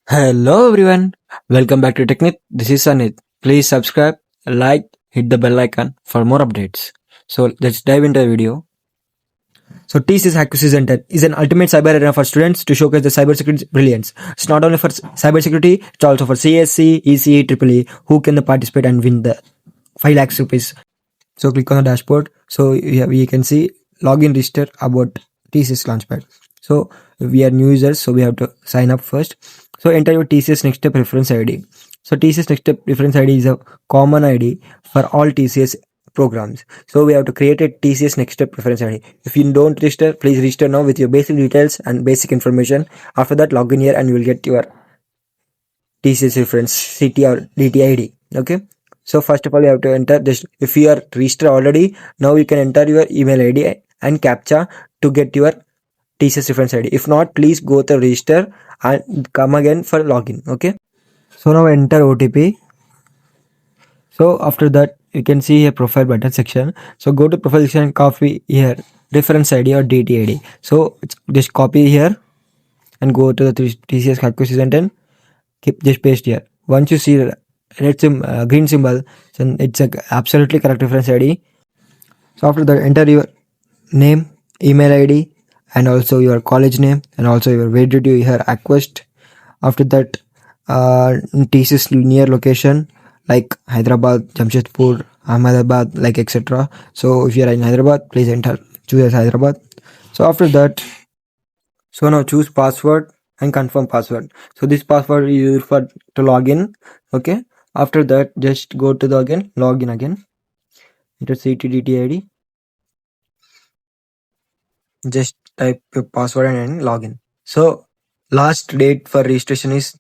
Hello everyone, welcome back to Technique. This is Sanit. Please subscribe, like, hit the bell icon for more updates. So let's dive into the video. So TCS HackQuest Center is an ultimate cyber arena for students to showcase the cybersecurity brilliance. It's not only for cybersecurity, it's also for CSC, ECE, EEE, who can participate and win the 5 lakhs rupees. So click on the dashboard. So we can see login register about TCS Launchpad. So we are new users, so we have to sign up first. So enter your TCS Next Step Reference ID. So TCS Next Step Reference ID is a common ID for all TCS programs. So we have to create a TCS Next Step Reference ID. If you don't register, please register now with your basic details and basic information. After that, log in here and you will get your TCS reference CT or DT ID. Okay. So first of all, you have to enter this. If you are registered already, now you can enter your email ID and CAPTCHA to get your TCS reference ID. If not, please go to register and come again for login. Okay. So now enter OTP. So after that, you can see a profile button section. So go to profile section and copy here reference ID or DT ID. So just copy here and go to the TCS HackQuest and keep just paste here. Once you see red green symbol, then it's a absolutely correct reference ID. So after that, enter your name, email ID, and also your college name, and also your where did you hear HackQuest. After that, TCS near location like Hyderabad, Jamshedpur, Ahmedabad, like etc. So if you are in Hyderabad, please choose as Hyderabad. So after that, so now choose password and confirm password. So this password is used for to log in. Okay. After that, just go to the login again. Enter CTDT ID. Just type your password and login. So last date for registration is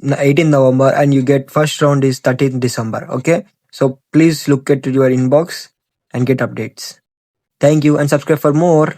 18 November and you get first round is 13th December. Okay. So please look at your inbox and get updates. Thank you and subscribe for more.